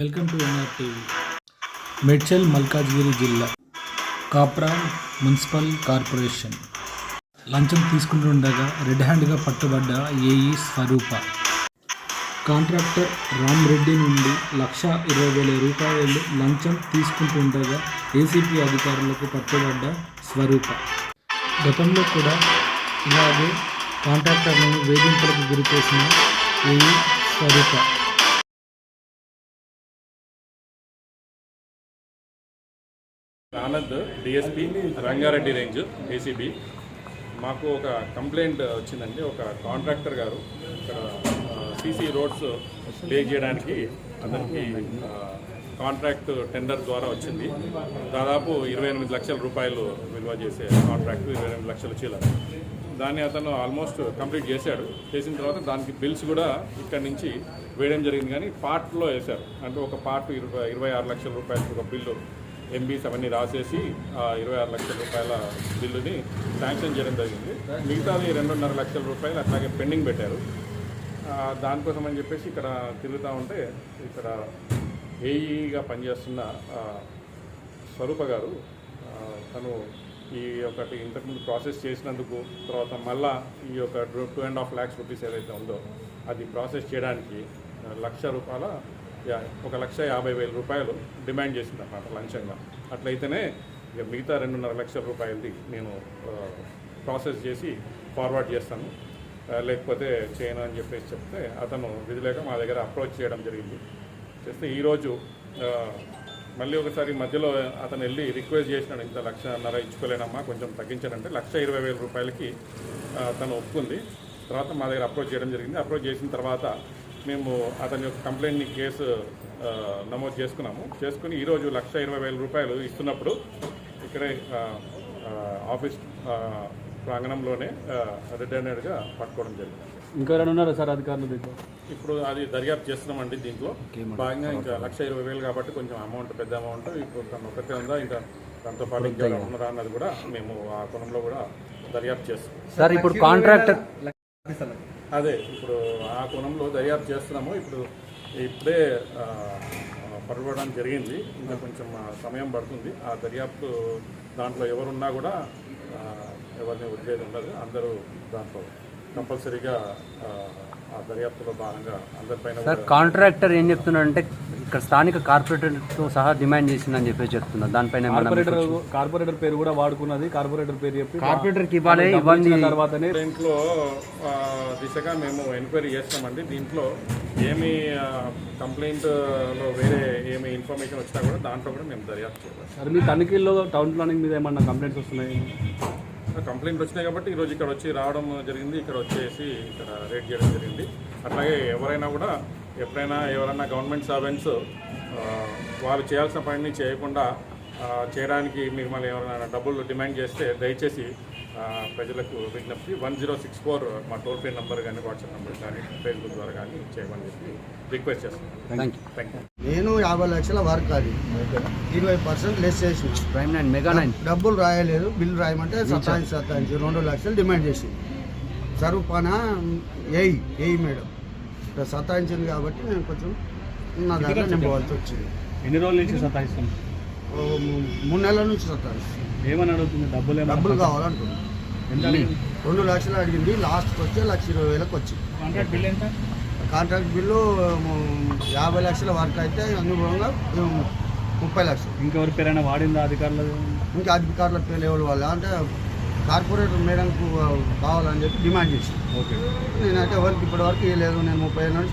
Welcome to NR TV. Medchal Malkajgiri జిల్లా కాప్రాన్ municipal corporation లంచం తీసుకుంటుండగా రెడ్ హ్యాండ్గా పట్టుబడ్డ ఏఈ స్వరూప. కాంట్రాక్టర్ రామ్రెడ్డి నుండి 1,20,000 రూపాయలు లంచం తీసుకుంటుండగా ఏసీపీ అధికారులకు పట్టుబడ్డ స్వరూప. గతంలో కూడా ఇలాగే కాంట్రాక్టర్లను వేధింపులకు గురిచేసిన AE Swarupa. Anand DSP Rangareddy range ACB. మాకు ఒక కంప్లైంట్ వచ్చిందండి. ఒక కాంట్రాక్టర్ గారు ఇక్కడ సీసీ రోడ్స్ లే చేయడానికి అతనికి కాంట్రాక్ట్ టెండర్ ద్వారా వచ్చింది. దాదాపు 28 లక్షల రూపాయలు విలువ చేసే కాంట్రాక్ట్, 28 లక్షల చీల. దాన్ని అతను ఆల్మోస్ట్ కంప్లీట్ చేశాడు. చేసిన తర్వాత దానికి బిల్స్ కూడా ఇక్కడి నుంచి వేయడం జరిగింది, కానీ పార్ట్లో వేశారు. అంటే ఒక పార్ట్ 26 లక్షల రూపాయలు ఒక బిల్లు ఎంబీస్ అవన్నీ రాసేసి 26 లక్షల రూపాయల బిల్లుని శాంక్షన్ చేయడం జరిగింది. మిగతాది 2.5 లక్షల రూపాయలు అట్లాగే పెండింగ్ పెట్టారు. దానికోసం అని చెప్పేసి ఇక్కడ తిరుగుతూ ఉంటే ఇక్కడ ఏఈగా పనిచేస్తున్న స్వరూప గారు తను ఈ ఒకటి ఇంతకుముందు ప్రాసెస్ చేసినందుకు తర్వాత మళ్ళా ఈ యొక్క 2.5 lakhs రూపీస్ ఏదైతే ఉందో అది ప్రాసెస్ చేయడానికి 1,00,000 రూపాయల 1,50,000 రూపాయలు డిమాండ్ చేసింది అన్నమాట లంచంగా. అట్లయితేనే ఇక మిగతా 2.5 లక్షల రూపాయలది నేను ప్రాసెస్ చేసి ఫార్వర్డ్ చేస్తాను, లేకపోతే చేయను అని చెప్పేసి చెప్తే అతను విధిలేక మా దగ్గర అప్రోచ్ చేయడం జరిగింది. చేస్తే ఈరోజు మళ్ళీ ఒకసారి మధ్యలో అతను వెళ్ళి రిక్వెస్ట్ చేసినాడు, ఇంత 1,50,000 ఇచ్చుకోలేనమ్మా, కొంచెం తగ్గించానంటే 1,20,000 రూపాయలకి తను ఒప్పుకుంది. తర్వాత మా దగ్గర అప్రోచ్ చేయడం జరిగింది. అప్రోచ్ చేసిన తర్వాత మేము అతని యొక్క కంప్లైంట్ని కేసు నమోదు చేసుకుని ఈరోజు 1,20,000 రూపాయలు ఇస్తున్నప్పుడు ఇక్కడే ఆఫీస్ ప్రాంగణంలోనే రెడ్ హ్యాండెడ్గా పట్టుకోవడం జరిగింది. ఇంకా ఉన్నారా సార్ అధికారులు దగ్గర? ఇప్పుడు అది దర్యాప్తు చేస్తున్నామండి. దీంట్లో భాగంగా ఇంకా 1,20,000 కాబట్టి కొంచెం అమౌంట్, పెద్ద అమౌంట్. ఇప్పుడు తను ఒకటే ఉందా, ఇంకా దాంతో పాటు ఇంకా ఉన్నారా అన్నది కూడా మేము ఆ కోణంలో కూడా దర్యాప్తు చేస్తాం సార్. ఇప్పుడు కాంట్రాక్టర్ అదే ఇప్పుడు ఆ కోణంలో దర్యాప్తు చేస్తున్నాము. ఇప్పుడే పట్టుకోవడానికి జరిగింది. ఇంకా కొంచెం సమయం పడుతుంది. ఆ దర్యాప్తు దాంట్లో ఎవరున్నా కూడా ఎవరిని వదిలేది ఉండదు. అందరూ దాంట్లో కంపల్సరీగా ఆ దర్యాప్తులో భాగంగా అందరిపైన. సార్ కాంట్రాక్టర్ ఏం చెప్తున్నాడంటే ఇక్కడ స్థానిక కార్పొరేటర్తో సహా డిమాండ్ చేసిందని చెప్పేసి చెప్తున్నారు. దానిపైన కార్పొరేటర్ పేరు కూడా వాడుకున్నది. కార్పొరేటర్ పేరు చెప్పి కార్పొరేటర్కి ఇవ్వాలి తర్వాతనే దీంట్లో దిశగా మేము ఎంక్వైరీ చేస్తామండి. దీంట్లో ఏమి కంప్లైంట్లో వేరే ఏమి ఇన్ఫర్మేషన్ వచ్చినా కూడా దాంట్లో కూడా మేము దర్యాప్తు చేయాలి. సార్ మీ తనిఖీల్లో టౌన్ ప్లానింగ్ మీద ఏమన్నా కంప్లైంట్స్ వస్తున్నాయి? కంప్లైంట్ వచ్చినాయి కాబట్టి ఈరోజు ఇక్కడ వచ్చి రావడం జరిగింది. ఇక్కడ వచ్చేసి ఇక్కడ రేట్ చేయడం జరిగింది. అట్లాగే ఎవరైనా కూడా ఎవరైనా గవర్నమెంట్ సర్వెంట్స్ వాళ్ళు చేయాల్సిన పనిని చేయకుండా చేయడానికి మిమ్మల్ని ఎవరైనా డబ్బులు డిమాండ్ చేస్తే దయచేసి ప్రజలకు విజ్ఞప్తి 1064 మా టోల్ ఫ్రీ నెంబర్ కానీ వాట్సాప్ నెంబర్ కానీ ఫేస్బుక్ ద్వారా కానీ చేయమని చెప్పి రిక్వెస్ట్ చేస్తున్నాను. Thank you. నేను 50 లక్షల వర్క్, అది 20% లెస్ చేసి డబ్బులు రాయలేదు. బిల్లు రాయమంటే సతాయించి 2 లక్షలు డిమాండ్ చేసి స్వరూపాన ఏఈ మేడం సతాయించింది కాబట్టి నేను కొంచెం నా దగ్గర నింపవలసి వచ్చింది. ఎన్ని రోజుల నుంచి సతాయిస్తాను? 3 నెలల నుంచి సతాయిస్తాను. ఏమని అడుగుతుంది? డబ్బులు కావాలంటుంది. 2 లక్షలు అడిగింది. లాస్ట్కి వచ్చి 1,20,000 వచ్చింది. కాంట్రాక్ట్ బిల్లు 50 లక్షల వర్క్ అయితే అనుగుణంగా 30 లక్షలు. ఇంకెవరి పేరైనా వాడిందా అధికారులు? ఇంకా అధికారుల పేరు ఎవరు వాళ్ళు అంటే కార్పొరేటర్ మేడంకు కావాలని చెప్పి డిమాండ్ చేసి, ఓకే, నేనైతే ఎవరికి ఇప్పటివరకు ఇవ్వలేదు. నేను 30 ఏళ్ళ నుంచి